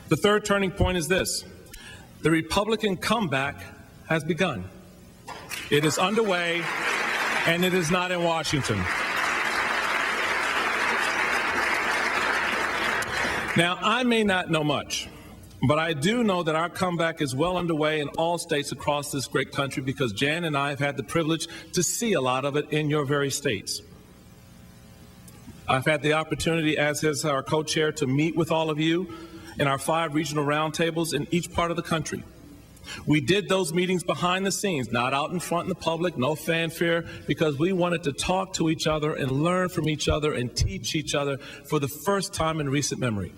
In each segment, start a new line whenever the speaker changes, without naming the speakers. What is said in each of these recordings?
The third turning point is this: the Republican comeback has begun. It is underway, and it is not in Washington. Now, I may not know much, but I do know that our comeback is well underway in all states across this great country, because Jan and I have had the privilege to see a lot of it in your very states. I've had the opportunity, as is our co-chair, to meet with all of you in our 5 regional roundtables in each part of the country. We did those meetings behind the scenes, not out in front in the public, no fanfare, because we wanted to talk to each other and learn from each other and teach each other for the first time in recent memory.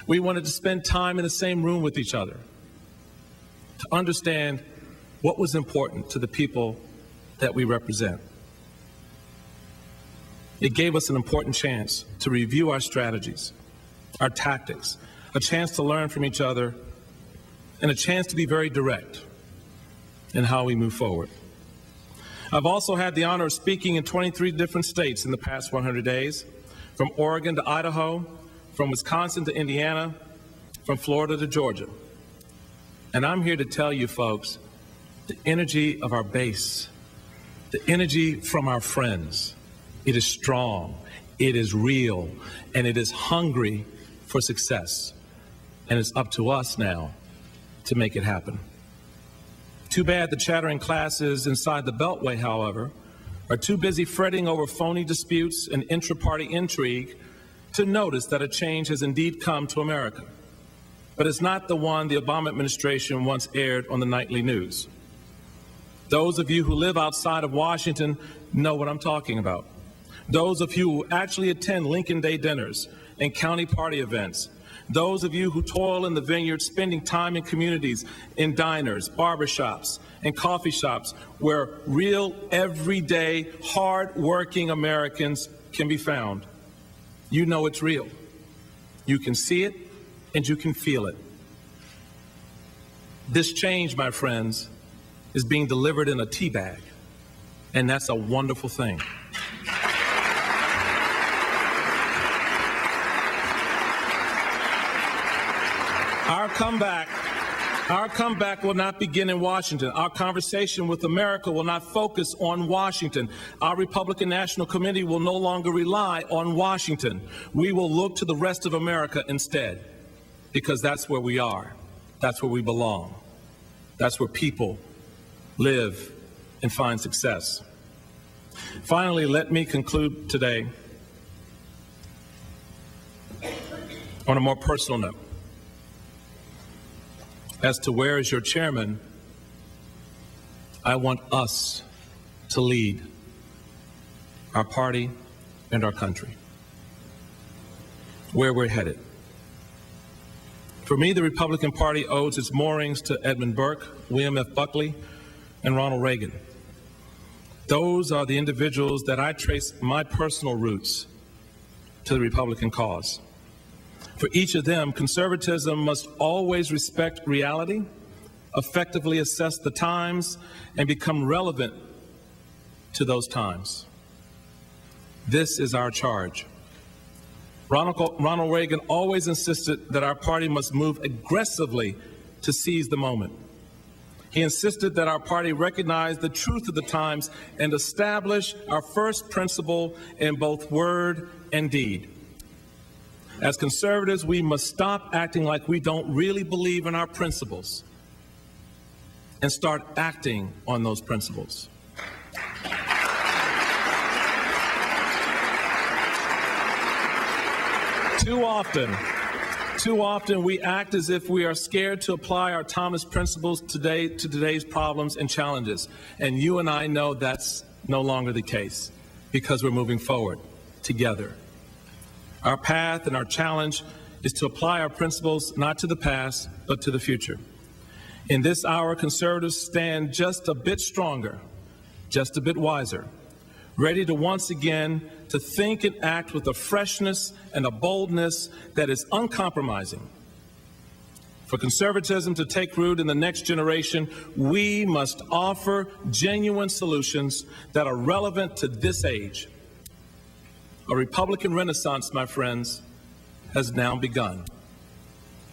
We wanted to spend time in the same room with each other to understand what was important to the people that we represent. It gave us an important chance to review our strategies, our tactics, a chance to learn from each other, and a chance to be very direct in how we move forward. I've also had the honor of speaking in 23 different states in the past 100 days, from Oregon to Idaho, from Wisconsin to Indiana, from Florida to Georgia. And I'm here to tell you folks, the energy of our base, the energy from our friends, it is strong, it is real, and it is hungry for success. And it's up to us now to make it happen. Too bad the chattering classes inside the Beltway, however, are too busy fretting over phony disputes and intra-party intrigue to notice that a change has indeed come to America. But it's not the one the Obama administration once aired on the nightly news. Those of you who live outside of Washington know what I'm talking about. Those of you who actually attend Lincoln Day dinners and county party events, those of you who toil in the vineyard, spending time in communities, in diners, barbershops, and coffee shops where real, everyday, hard-working Americans can be found. You know it's real. You can see it, and you can feel it. This change, my friends, is being delivered in a tea bag, and that's a wonderful thing. Our comeback will not begin in Washington. Our conversation with America will not focus on Washington. Our Republican National Committee will no longer rely on Washington. We will look to the rest of America instead, because that's where we are. That's where we belong. That's where people live and find success. Finally, let me conclude today on a more personal note. As to where is your chairman, I want us to lead our party and our country, where we're headed. For me, the Republican Party owes its moorings to Edmund Burke, William F. Buckley, and Ronald Reagan. Those are the individuals that I trace my personal roots to the Republican cause. For each of them, conservatism must always respect reality, effectively assess the times, and become relevant to those times. This is our charge. Ronald Reagan always insisted that our party must move aggressively to seize the moment. He insisted that our party recognize the truth of the times and establish our first principle in both word and deed. As conservatives, we must stop acting like we don't really believe in our principles and start acting on those principles. Too often we act as if we are scared to apply our Thomas principles to today's problems and challenges. And you and I know that's no longer the case, because we're moving forward together. Our path and our challenge is to apply our principles not to the past, but to the future. In this hour, conservatives stand just a bit stronger, just a bit wiser, ready to once again to think and act with a freshness and a boldness that is uncompromising. For conservatism to take root in the next generation, we must offer genuine solutions that are relevant to this age. A Republican renaissance, my friends, has now begun.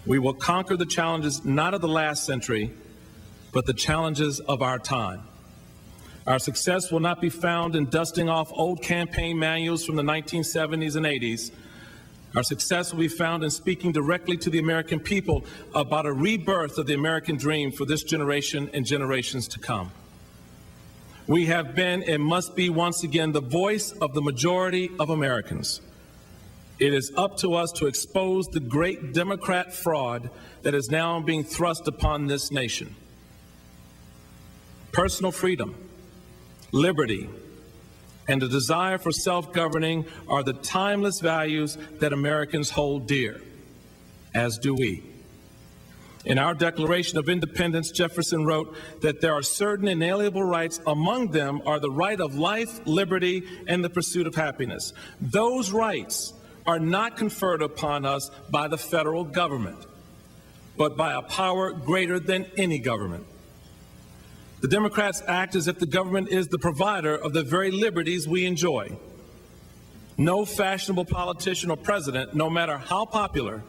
We will conquer the challenges not of the last century, but the challenges of our time. Our success will not be found in dusting off old campaign manuals from the 1970s and 80s. Our success will be found in speaking directly to the American people about a rebirth of the American dream for this generation and generations to come. We have been and must be once again the voice of the majority of Americans. It is up to us to expose the great Democrat fraud that is now being thrust upon this nation. Personal freedom, liberty, and the desire for self-governing are the timeless values that Americans hold dear, as do we. In our Declaration of Independence, Jefferson wrote that there are certain inalienable rights. Among them are the right of life, liberty, and the pursuit of happiness. Those rights are not conferred upon us by the federal government, but by a power greater than any government. The Democrats act as if the government is the provider of the very liberties we enjoy. No fashionable politician or president, no matter how popular,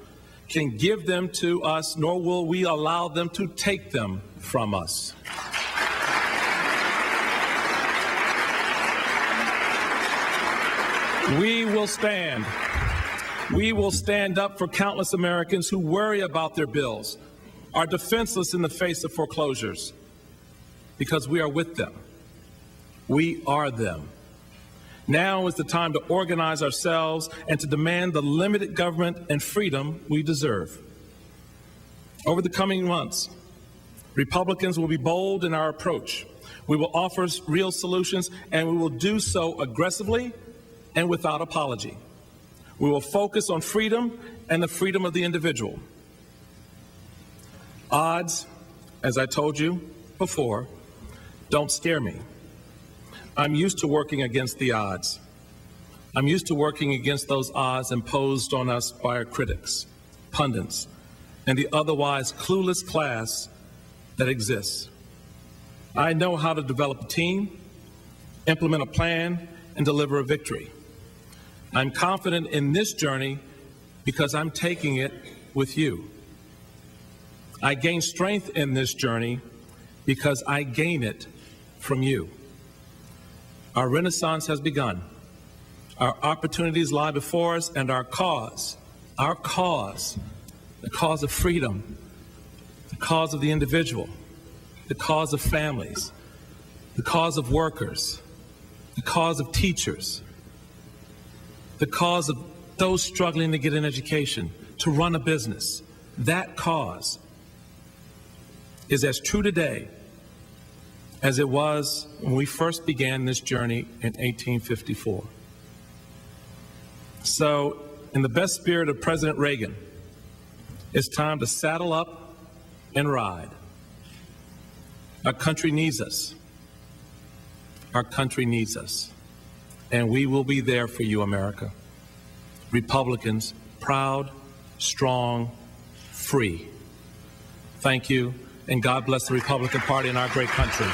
can give them to us, nor will we allow them to take them from us. We will stand up for countless Americans who worry about their bills, are defenseless in the face of foreclosures, because we are with them. We are them. Now is the time to organize ourselves and to demand the limited government and freedom we deserve. Over the coming months, Republicans will be bold in our approach. We will offer real solutions, and we will do so aggressively and without apology. We will focus on freedom and the freedom of the individual. Odds, as I told you before, don't scare me. I'm used to working against the odds. I'm used to working against those odds imposed on us by our critics, pundits, and the otherwise clueless class that exists. I know how to develop a team, implement a plan, and deliver a victory. I'm confident in this journey because I'm taking it with you. I gain strength in this journey because I gain it from you. Our renaissance has begun. Our opportunities lie before us, and our cause, the cause of freedom, the cause of the individual, the cause of families, the cause of workers, the cause of teachers, the cause of those struggling to get an education, to run a business, that cause is as true today as it was when we first began this journey in 1854. So, in the best spirit of President Reagan, it's time to saddle up and ride. Our country needs us. Our country needs us. And we will be there for you, America. Republicans, proud, strong, free. Thank you, and God bless the Republican Party and our great country.